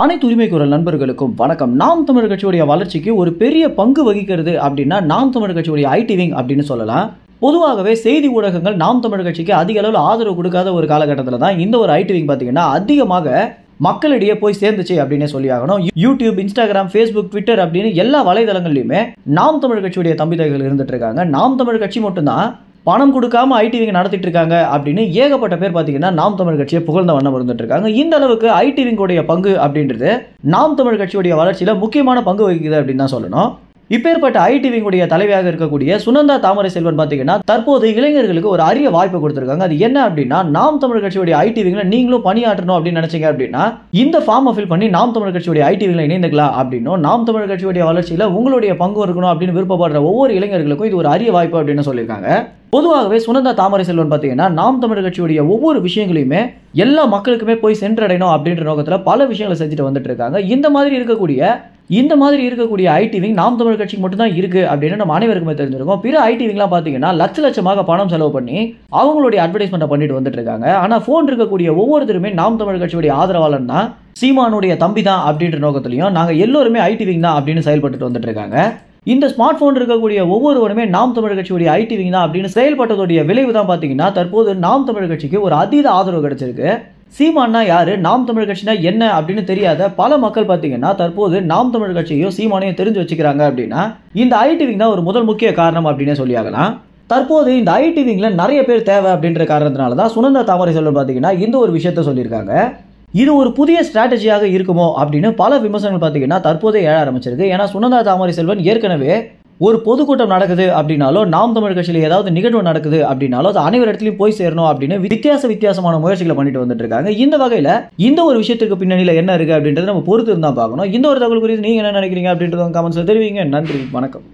அனைத்து உரிமை குரல் நண்பர்களுக்கும் வணக்கம். நாம் தமிழர் கட்சியுடைய வளர்ச்சிக்கு ஒரு பெரிய பங்கு வகிக்கிறது அப்படின்னா நாம் தமிழர் கட்சியுடைய ஐடி விங் அப்படின்னு சொல்லலாம். பொதுவாகவே செய்தி ஊடகங்கள் நாம் தமிழர் கட்சிக்கு அதிக அளவில் ஆதரவு கொடுக்காத ஒரு காலகட்டத்தில் தான் இந்த ஒரு ஐடி விங் பார்த்தீங்கன்னா அதிகமாக மக்களிடையே போய் சேர்ந்துச்சு அப்படின்னு சொல்லி ஆகணும். யூடியூப், இன்ஸ்டாகிராம், ஃபேஸ்புக், ட்விட்டர் அப்படின்னு எல்லா வலைதளங்கள்லையுமே நாம் தமிழர் கட்சியுடைய தம்பிதைகள் இருந்துட்டு இருக்காங்க. நாம் தமிழர் கட்சி மட்டும்தான் பணம் கொடுக்காம ஐடி விங் நடத்திட்டு இருக்காங்க அப்படின்னு ஏகப்பட்ட பேர் பார்த்தீங்கன்னா நாம் தமிழ் கட்சியை புகழ்ந்த வண்ணம் இருந்துட்டு இருக்காங்க. இந்த அளவுக்கு ஐடி விங்கோடைய பங்கு அப்படின்றது நாம் தமிழ் கட்சியுடைய வளர்ச்சியில முக்கியமான பங்கு வகிக்குது அப்படின்னு தான் சொல்லணும். இப்பேற்பட்ட ஐடி விங்குடைய தலைவியாக இருக்கக்கூடிய சுனந்தா தாமரை செல்வன் பார்த்தீங்கன்னா தற்போது இளைஞர்களுக்கு ஒரு அரிய வாய்ப்பு கொடுத்திருக்காங்க. அது என்ன அப்படின்னா, நாம் தமிழ் கட்சியுடைய ஐடி விங்ல நீங்களும் பணியாற்றணும் அப்படின்னு நினைச்சீங்க அப்படின்னா இந்த ஃபார்மை ஃபில் பண்ணி நாம் தமிழ் கட்சியுடைய ஐடி விங்ல இணைந்துக்கலாம் அப்படின்னும், நாம் தமிழ் கட்சியுடைய வளர்ச்சியில உங்களுடைய பங்கு இருக்கணும் அப்படின்னு விருப்பப்படுற ஒவ்வொரு இளைஞர்களுக்கும் இது ஒரு அரிய வாய்ப்பு அப்படின்னு சொல்லியிருக்காங்க. பொதுவாகவே சுனந்தா தாமரை செல்வன் பார்த்தீங்கன்னா நாம் தமிழ் கட்சியுடைய ஒவ்வொரு விஷயங்களையுமே எல்லா மக்களுக்குமே போய் சென்றடையணும் அப்படின்ற நோக்கத்தில் பல விஷயங்களை செஞ்சுட்டு வந்துட்டு இருக்காங்க. இந்த மாதிரி இருக்கக்கூடிய ஐடி விங் நாம் தமிழ் கட்சிக்கு மட்டும் தான் இருக்கு அப்படின்னு நம்ம அனைவருக்குமே தெரிஞ்சிருக்கும். பிற ஐடி விங்லாம் பார்த்தீங்கன்னா லட்சமாக பணம் செலவு பண்ணி அவங்களுடைய அட்வர்டைஸ்மெண்ட் பண்ணிட்டு வந்துட்டு இருக்காங்க. ஆனால் போன் இருக்கக்கூடிய ஒவ்வொருத்தருமே நாம் தமிழ் கட்சியுடைய ஆதரவாளன் தான், சீமானுடைய தம்பி தான் அப்படின்ற நோக்கத்திலையும் நாங்கள் எல்லோருமே ஐடி விங் தான் அப்படின்னு செயல்பட்டு வந்துட்டு இருக்காங்க. இந்த ஸ்மார்ட் போன் இருக்கக்கூடிய ஒவ்வொருவருமே நாம் தமிழ் கட்சியுடைய ஐடி விங் தான் அப்படின்னு செயல்பட்டதுடைய விளைவு தான் பார்த்தீங்கன்னா தற்போது நாம் தமிழ் கட்சிக்கு ஒரு அதீத ஆதரவு கிடைச்சிருக்கு. சீமானா யாரு, நாம் தமிழ் கட்சினா என்ன அப்படின்னு தெரியாத பல மக்கள் பார்த்தீங்கன்னா தற்போது நாம் தமிழ் கட்சியையும் சீமானையும் தெரிஞ்சு வச்சுக்கிறாங்க. அப்படின்னா இந்த ஐடி விங் தான் ஒரு முதல் முக்கிய காரணம் அப்படின்னு சொல்லியாகலாம். தற்போது இந்த ஐடி விங்ல நிறைய பேர் தேவை அப்படின்ற காரணத்தினால தான் சுனந்தா தாமரை செல்வன் பார்த்தீங்கன்னா இந்த ஒரு விஷயத்த சொல்லியிருக்காங்க. இது ஒரு புதிய ஸ்ட்ராட்டஜியாக இருக்குமோ அப்படின்னு பல விமர்சனங்கள் பார்த்தீங்கன்னா தற்போதே எழ ஆரம்பிச்சிருக்கு. ஏன்னா சுனந்தா தாமரை செல்வன் ஏற்கனவே ஒரு பொதுக்கூட்டம் நடக்குது அப்படின்னாலோ, நாம் தமிழ் கட்சியில் ஏதாவது நிகழ்வு நடக்குது அப்படின்னாலோ அது அனைவர் இடத்துலையும் போய் சேரணும் அப்படின்னு வித்தியாசமான முயற்சிகளை பண்ணிட்டு வந்துட்டு இருக்காங்க. இந்த வகையில் இந்த ஒரு விஷயத்துக்கு பின்னணியில் என்ன இருக்கு அப்படின்றத நம்ம பொறுத்து இருந்தா பார்க்கணும். இந்த ஒரு தகவல் குறித்து நீங்க என்ன நினைக்கிறீங்க அப்படின்றத கமெண்ட்ஸ்ல தெரிவிங்க. நன்றி, வணக்கம்.